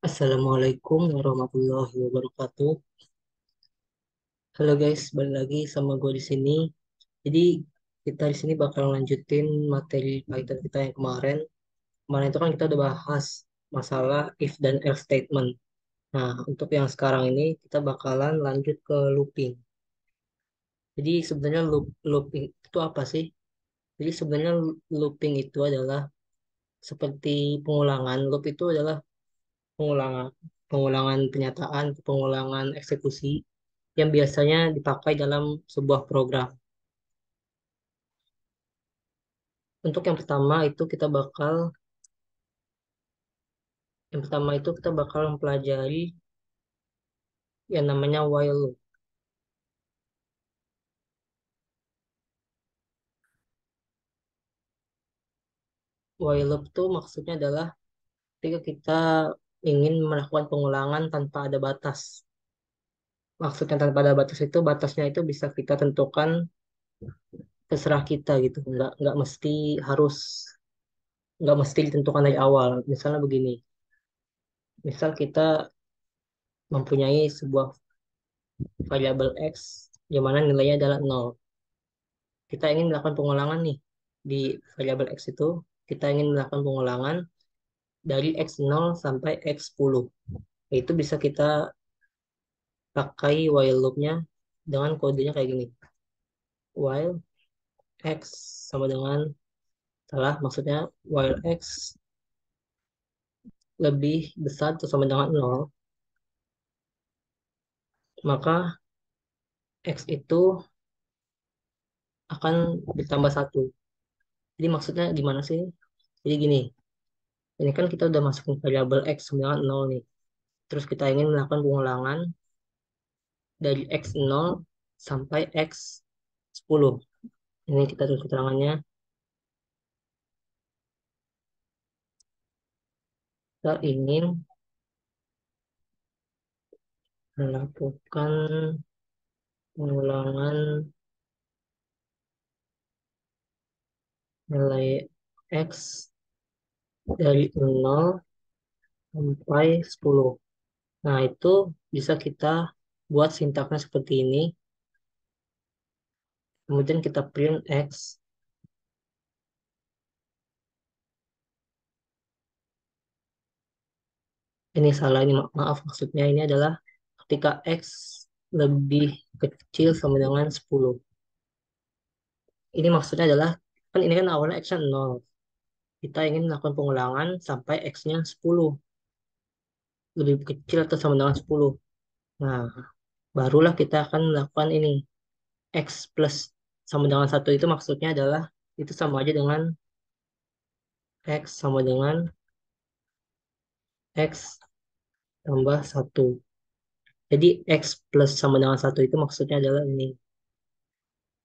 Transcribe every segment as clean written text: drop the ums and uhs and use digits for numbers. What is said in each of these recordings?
Assalamualaikum warahmatullahi wabarakatuh. Halo guys, balik lagi sama gue di sini. Jadi kita di sini bakal lanjutin materi Python kita yang kemarin. Kemarin itu kan kita udah bahas masalah if dan else statement. Nah, untuk yang sekarang ini kita bakalan lanjut ke looping. Jadi sebenarnya looping itu apa sih? Jadi sebenarnya looping itu adalah seperti pengulangan. Loop itu adalah pengulangan pengulangan penyataan, pengulangan eksekusi yang biasanya dipakai dalam sebuah program. Untuk yang pertama itu kita bakal mempelajari yang namanya while loop. While loop itu maksudnya adalah ketika kita ingin melakukan pengulangan tanpa ada batas. Maksudnya tanpa ada batas itu batasnya itu bisa kita tentukan terserah kita gitu. Harus nggak mesti ditentukan dari awal. Misalnya begini, misal kita mempunyai sebuah variabel x di mana nilainya adalah nol. Kita ingin melakukan pengulangan nih di variabel x itu, kita ingin melakukan pengulangan dari x0 sampai x10. Itu bisa kita pakai while loop-nya dengan kodenya kayak gini. While x sama dengan, salah, maksudnya while x lebih besar atau sama dengan nol, maka x itu akan ditambah satu. Jadi maksudnya gimana sih? Jadi gini, ini kan kita udah masukin variabel x sama dengan nol nih. Terus kita ingin melakukan pengulangan dari x0 sampai x10. Ini kita tulis keterangannya. Kita ingin melakukan pengulangan nilai x dari 0 sampai 10. Nah, itu bisa kita buat sintaksnya seperti ini. Kemudian kita print x. Ini salah, ini maaf, maksudnya ini adalah ketika x lebih kecil sama dengan 10. Ini maksudnya adalah, kan ini kan awalnya x-nya 0. Kita ingin melakukan pengulangan sampai x-nya 10. Lebih kecil atau sama dengan 10. Nah, barulah kita akan melakukan ini. X plus sama dengan satu itu maksudnya adalah itu sama aja dengan X sama dengan X tambah satu. Jadi X plus sama dengan satu itu maksudnya adalah ini.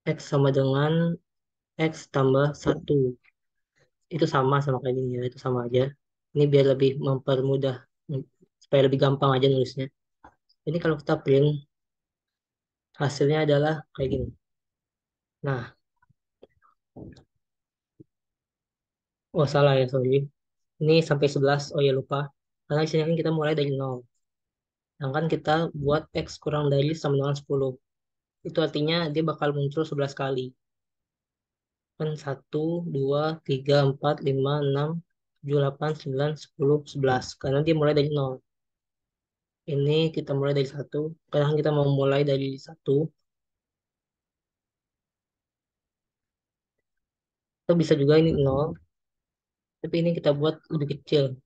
X sama dengan X tambah satu. Itu sama kayak gini ya, itu sama aja. Ini biar lebih mempermudah, supaya lebih gampang aja nulisnya. Ini kalau kita print, hasilnya adalah kayak gini. Nah, oh salah ya, sorry. Ini sampai 11, oh ya lupa. Karena di sini kan kita mulai dari nol. Sedangkan kita buat X kurang dari sama dengan 10. Itu artinya dia bakal muncul 11 kali. Kan 1, 2, 3, 4, 5, 6, 7, 8, 9, 10, 11. Karena dia mulai dari nol. Ini kita mulai dari satu. Sekarang kita mau mulai dari satu. Atau bisa juga ini nol. Tapi ini kita buat lebih kecil.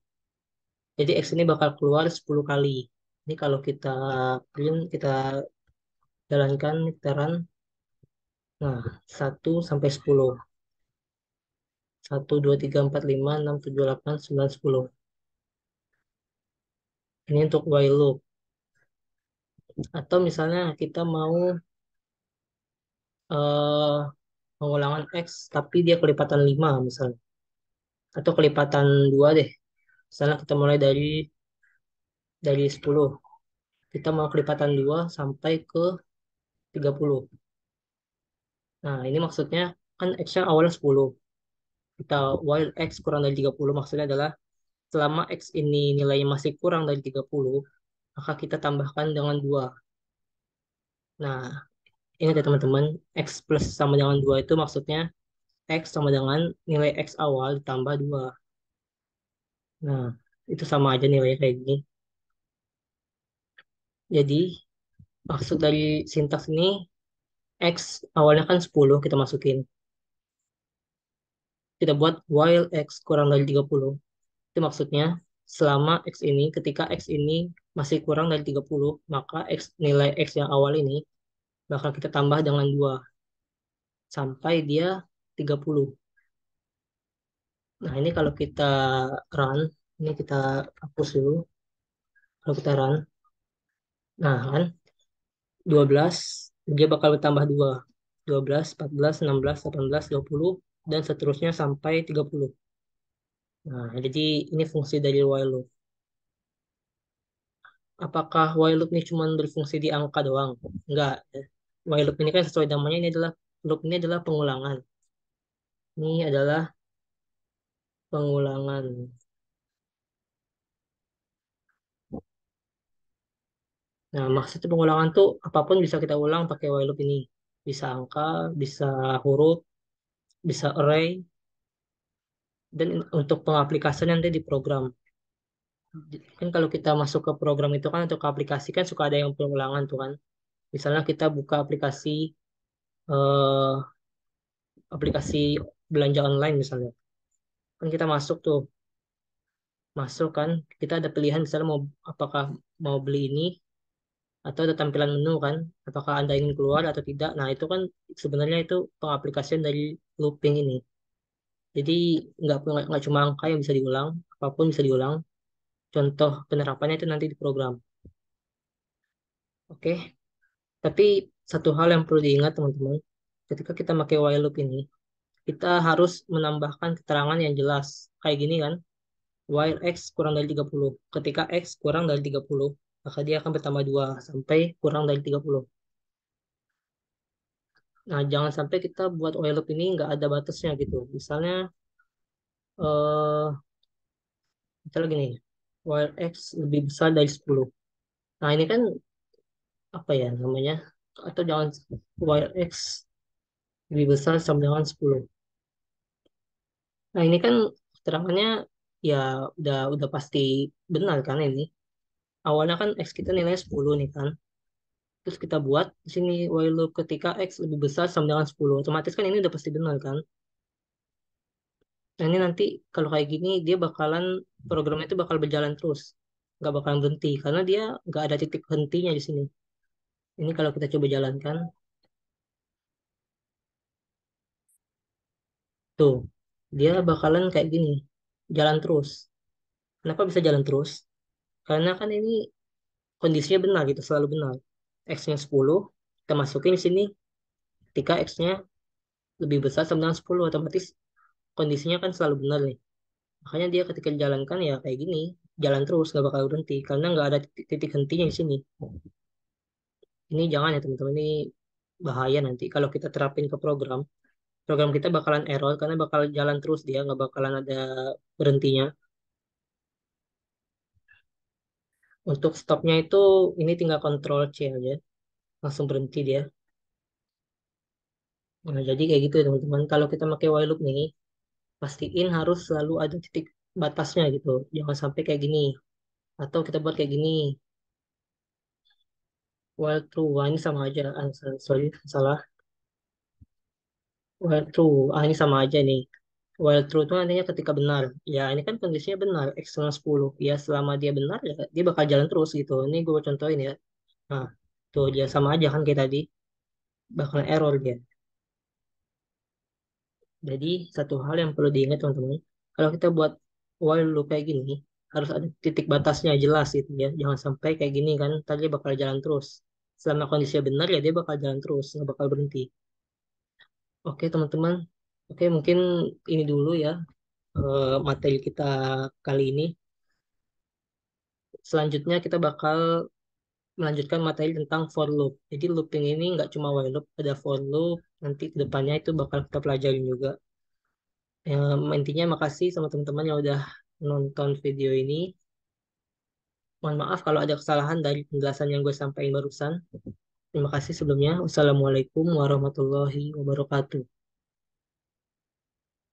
Jadi X ini bakal keluar 10 kali. Ini kalau kita print, kita jalankan, kita run. Nah, 1 sampai 10. 1, 2, 3, 4, 5, 6, 7, 8, 9, 10. Ini untuk while loop. Atau misalnya kita mau eh pengulangan X tapi dia kelipatan 5 misalnya. Atau kelipatan 2 deh. Misalnya kita mulai dari 10. Kita mau kelipatan 2 sampai ke 30. Nah, ini maksudnya kan X-nya awalnya 10. Kita while X kurang dari 30 maksudnya adalah selama X ini nilainya masih kurang dari 30, maka kita tambahkan dengan 2. Nah, ingat ya teman-teman, X plus sama dengan 2 itu maksudnya X sama dengan nilai X awal ditambah 2. Nah, itu sama aja nilainya kayak gini. Jadi, maksud dari sintaks ini, X awalnya kan 10 kita masukin. Kita buat while X kurang dari 30. Itu maksudnya, selama X ini, ketika X ini masih kurang dari 30, maka nilai X yang awal ini bakal kita tambah dengan 2 sampai dia 30. Nah, ini kalau kita run, ini kita hapus dulu. Kalau kita run, nah kan 12 dia bakal bertambah 2. 12, 14, 16, 18, 20 dan seterusnya sampai 30. Nah, jadi ini fungsi dari while loop. Apakah while loop ini cuma berfungsi di angka doang? Enggak. While loop ini kan sesuai namanya, ini adalah loop, ini adalah pengulangan. Ini adalah pengulangan. Nah, maksud pengulangan tuh apapun bisa kita ulang pakai while loop ini. Bisa angka, bisa huruf, bisa array, dan untuk pengaplikasian nanti di program. Kan kalau kita masuk ke program itu kan untuk aplikasi kan suka ada yang pengulangan tuh kan. Misalnya kita buka eh, aplikasi belanja online misalnya. Kan kita masuk tuh, masuk kan, kita ada pilihan misalnya mau apakah mau beli ini atau ada tampilan menu kan, apakah Anda ingin keluar atau tidak. Nah, itu kan sebenarnya itu pengaplikasian dari looping ini. Jadi nggak cuma angka yang bisa diulang, apapun bisa diulang. Contoh penerapannya itu nanti di program. Oke, tapi satu hal yang perlu diingat teman-teman, ketika kita pakai while loop ini, kita harus menambahkan keterangan yang jelas. Kayak gini kan, while X kurang dari 30. Ketika X kurang dari 30, maka dia akan bertambah 2 sampai kurang dari 30. Nah, jangan sampai kita buat while loop ini nggak ada batasnya gitu. Misalnya, misalnya gini, while X lebih besar dari 10. Nah, ini kan apa ya namanya? Atau jangan while X lebih besar sama dengan 10. Nah, ini kan keterangannya ya udah pasti benar kan ini. Awalnya kan X kita nilainya 10 nih kan. Terus kita buat di sini while loop ketika X lebih besar sama dengan 10. Otomatis kan ini udah pasti benar kan. Nah, ini nanti kalau kayak gini dia bakalan programnya itu bakal berjalan terus. Nggak bakalan berhenti karena dia nggak ada titik hentinya di sini. Ini kalau kita coba jalankan, tuh dia bakalan kayak gini. Jalan terus. Kenapa bisa jalan terus? Karena kan ini kondisinya benar gitu, selalu benar. X-nya 10, kita masukin di sini. Ketika X-nya lebih besar sama dengan 10, otomatis kondisinya kan selalu benar nih. Makanya dia ketika dijalankan ya kayak gini, jalan terus, nggak bakal berhenti. Karena nggak ada titik hentinya di sini. Ini jangan ya teman-teman, ini bahaya nanti. Kalau kita terapin ke program, program kita bakalan error karena bakal jalan terus dia, nggak bakalan ada berhentinya. Untuk stopnya itu, ini tinggal Ctrl C aja, langsung berhenti dia. Nah, jadi kayak gitu ya teman-teman. Kalau kita pakai while loop nih, pastiin harus selalu ada titik batasnya gitu. Jangan sampai kayak gini. Atau kita buat kayak gini. While true. Wah, ini sama aja. Sorry, salah. While true. Ini sama aja nih. While true itu nantinya ketika benar. Ya, ini kan kondisinya benar. X sama 10. Ya, selama dia benar, ya dia bakal jalan terus gitu. Ini gue contohin ya. Nah, tuh dia sama aja kan kayak tadi. Bakal error dia. Jadi, satu hal yang perlu diingat teman-teman. Kalau kita buat while loop kayak gini, harus ada titik batasnya jelas gitu ya. Jangan sampai kayak gini kan, tadi dia bakal jalan terus. Selama kondisinya benar ya dia bakal jalan terus, nggak bakal berhenti. Oke teman-teman, oke mungkin ini dulu ya materi kita kali ini. Selanjutnya kita bakal melanjutkan materi tentang for loop. Jadi looping ini nggak cuma while loop, ada for loop. Nanti ke depannya itu bakal kita pelajarin juga. Intinya makasih sama teman-teman yang udah nonton video ini. Mohon maaf kalau ada kesalahan dari penjelasan yang gue sampaikan barusan. Terima kasih sebelumnya. Wassalamualaikum warahmatullahi wabarakatuh.